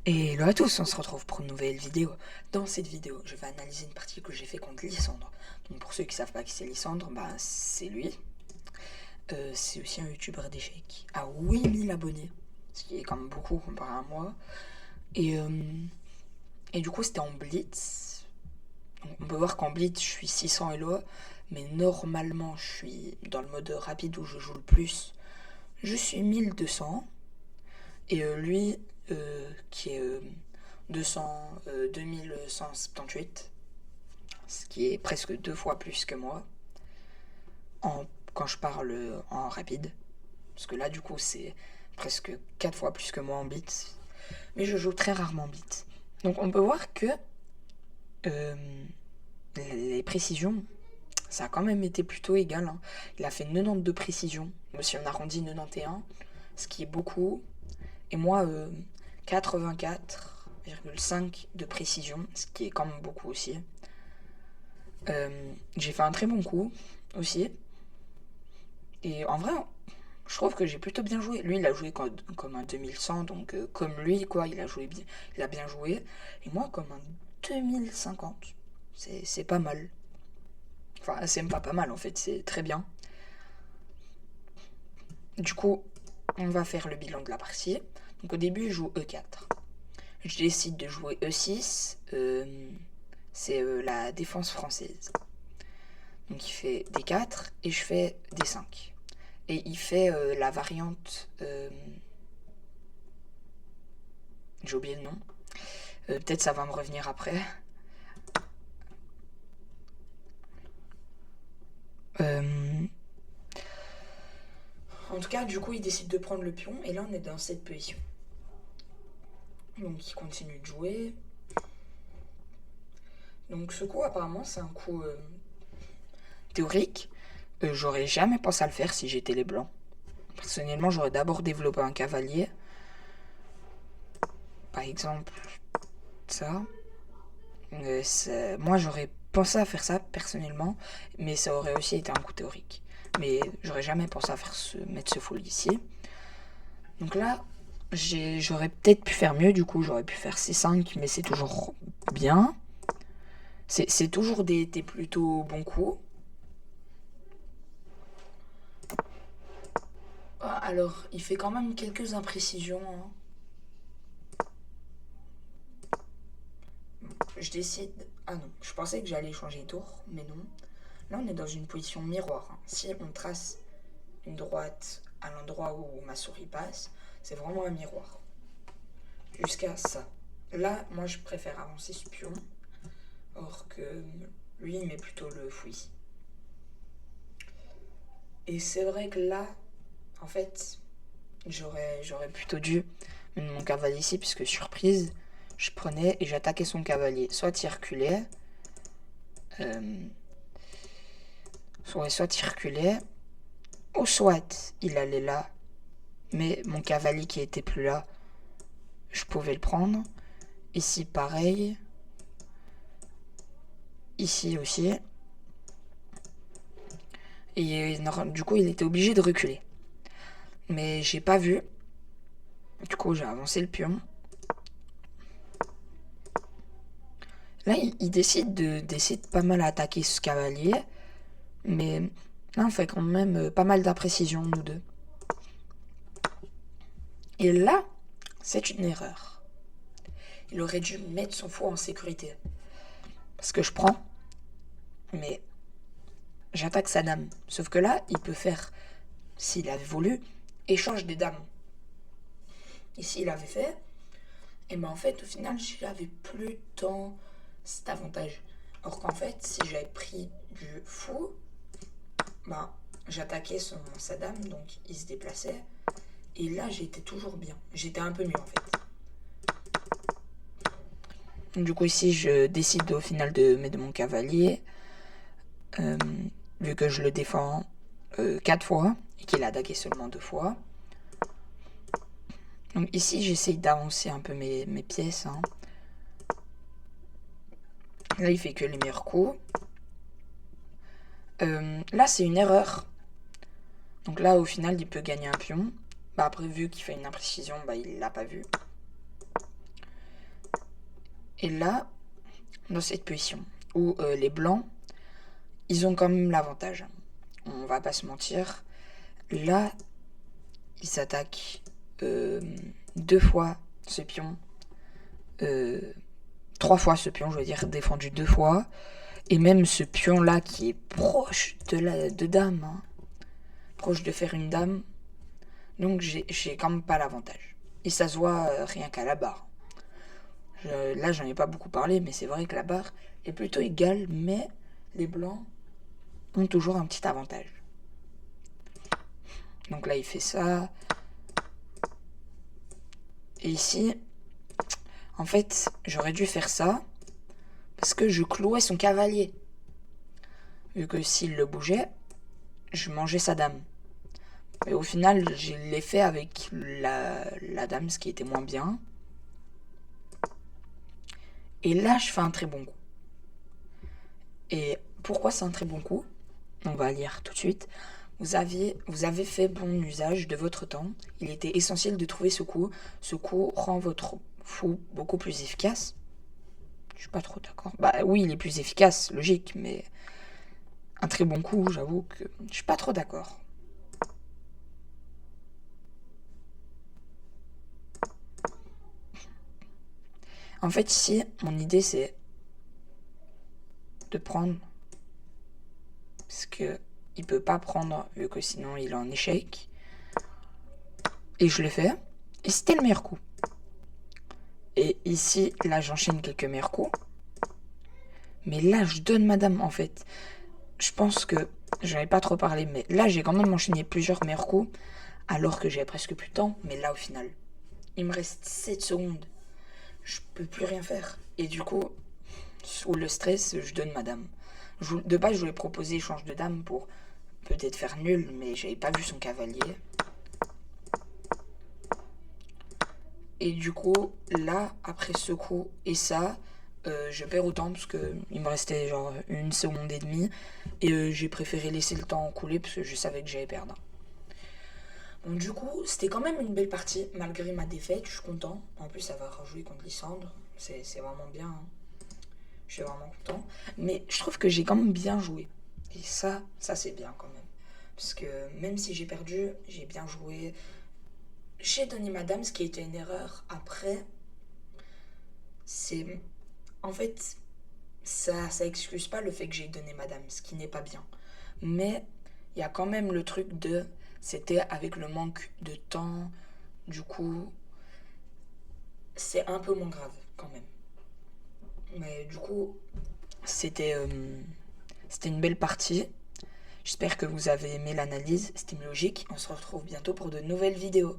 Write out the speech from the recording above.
Et hello à tous, on se retrouve pour une nouvelle vidéo. Dans cette vidéo, je vais analyser une partie que j'ai fait contre Lissandre. Donc pour ceux qui savent pas qui c'est Lissandre, bah c'est lui. C'est aussi un youtubeur d'échecs à 8000 abonnés, ce qui est quand même beaucoup comparé à moi. Et du coup c'était en blitz. Donc, on peut voir qu'en blitz je suis 600 elo, mais normalement je suis dans le mode rapide où je joue le plus. Je suis 1200. Et lui qui est 2178, ce qui est presque 2 fois plus que moi quand je parle en rapide, parce que là du coup c'est presque 4 fois plus que moi en blitz, mais je joue très rarement en blitz. Donc on peut voir que les précisions, ça a quand même été plutôt égal, hein. Il a fait 92 précisions, si on arrondit 91, ce qui est beaucoup, et moi 84,5 de précision, ce qui est quand même beaucoup aussi. J'ai fait un très bon coup aussi. Et en vrai, je trouve que j'ai plutôt bien joué. Lui, il a joué comme un 2100, donc comme lui, quoi, il a bien joué. Et moi, comme un 2050. C'est pas mal. Enfin, c'est même pas mal en fait, c'est très bien. Du coup, on va faire le bilan de la partie. Donc au début, je joue E4. Je décide de jouer E6. C'est la défense française. Donc il fait D4 et je fais D5. Et il fait la variante... j'ai oublié le nom. Peut-être ça va me revenir après. En tout cas, du coup, il décide de prendre le pion. Et là, on est dans cette position. Donc il continue de jouer. Donc ce coup, apparemment, c'est un coup théorique. J'aurais jamais pensé à le faire si j'étais les blancs. Personnellement, j'aurais d'abord développé un cavalier. Par exemple, ça. Moi, j'aurais pensé à faire ça personnellement, mais ça aurait aussi été un coup théorique. Mais j'aurais jamais pensé à mettre ce full ici. Donc là, j'aurais peut-être pu faire mieux, du coup, j'aurais pu faire C5, mais c'est toujours bien. C'est toujours des plutôt bons coups. Alors, il fait quand même quelques imprécisions, hein. Je décide... Ah non, je pensais que j'allais changer de tour, mais non. Là, on est dans une position miroir, hein. Si on trace une droite à l'endroit où ma souris passe, c'est vraiment un miroir. Jusqu'à ça. Là, moi, je préfère avancer ce pion, or que lui, il met plutôt le fouille. Et c'est vrai que là, en fait, j'aurais plutôt dû mettre mon cavalier ici, puisque surprise, je prenais et j'attaquais son cavalier. Soit il reculait, soit il reculait, ou soit il allait là, mais mon cavalier qui était plus là, je pouvais le prendre. Ici, pareil. Ici aussi. Et du coup, il était obligé de reculer. Mais j'ai pas vu. Du coup, j'ai avancé le pion. Là, il décide de pas mal attaquer ce cavalier. Mais là, on fait quand même pas mal d'imprécisions, nous deux. Et là, c'est une erreur. Il aurait dû mettre son fou en sécurité. Parce que je prends. Mais j'attaque sa dame. Sauf que là, il peut faire, s'il avait voulu, échange des dames. Ici, il avait fait. Et ben en fait, au final, j'avais plus tant cet avantage. Alors qu'en fait, si j'avais pris du fou, ben j'attaquais sa dame, donc il se déplaçait. Et là, j'étais toujours bien. J'étais un peu mieux en fait. Du coup, ici, je décide au final de mettre mon cavalier. Vu que je le défends 4 fois et qu'il a attaqué seulement 2 fois. Donc ici, j'essaye d'avancer un peu mes pièces, hein. Là, il fait que les meilleurs coups. Là, c'est une erreur. Donc là, au final, il peut gagner un pion. Bah après, vu qu'il fait une imprécision, bah il l'a pas vu. Et là, dans cette position, où les blancs, ils ont quand même l'avantage. On va pas se mentir. Là, ils s'attaquent 2 fois ce pion. 3 fois ce pion, je veux dire, défendu 2 fois. Et même ce pion-là qui est proche de dame, hein, proche de faire une dame. Donc j'ai quand même pas l'avantage. Et ça se voit rien qu'à la barre. Là, j'en ai pas beaucoup parlé, mais c'est vrai que la barre est plutôt égale, mais les blancs ont toujours un petit avantage. Donc là, il fait ça. Et ici, en fait, j'aurais dû faire ça parce que je clouais son cavalier. Vu que s'il le bougeait, je mangeais sa dame. Mais au final, je l'ai fait avec la dame, ce qui était moins bien. Et là, je fais un très bon coup. Et pourquoi c'est un très bon coup? On va lire tout de suite. Vous avez fait bon usage de votre temps. Il était essentiel de trouver ce coup. Ce coup rend votre fou beaucoup plus efficace. Je suis pas trop d'accord. Bah oui, il est plus efficace, logique, mais un très bon coup, j'avoue que je suis pas trop d'accord. En fait, ici, mon idée, c'est de prendre... Parce que il peut pas prendre, vu que sinon il est en échec. Et je l'ai fait. Et c'était le meilleur coup. Et ici, là, j'enchaîne quelques meilleurs coups. Mais là, je donne madame, en fait. Je pense que j'en ai pas trop parlé, mais là, j'ai quand même enchaîné plusieurs meilleurs coups, alors que j'avais presque plus de temps. Mais là, au final, il me reste 7 secondes. Je peux plus rien faire. Et du coup, sous le stress, je donne madame. De base, je voulais proposer échange de dame pour peut-être faire nul, mais j'avais pas vu son cavalier. Et du coup, là, après ce coup et ça, je perds autant parce qu'il me restait genre 1 seconde et demie. Et j'ai préféré laisser le temps couler parce que je savais que j'allais perdre. Donc du coup, c'était quand même une belle partie, malgré ma défaite, je suis content. En plus, ça va rejouer contre Lysandre, c'est vraiment bien. Hein. Je suis vraiment content. Mais je trouve que j'ai quand même bien joué. Et ça c'est bien quand même. Parce que même si j'ai perdu, j'ai bien joué. J'ai donné madame, ce qui a été une erreur. Après, c'est... En fait, ça excuse pas le fait que j'ai donné madame, ce qui n'est pas bien. Mais il y a quand même le truc de... C'était avec le manque de temps. Du coup, c'est un peu moins grave quand même. Mais du coup, c'était une belle partie. J'espère que vous avez aimé l'analyse. C'était logique. On se retrouve bientôt pour de nouvelles vidéos.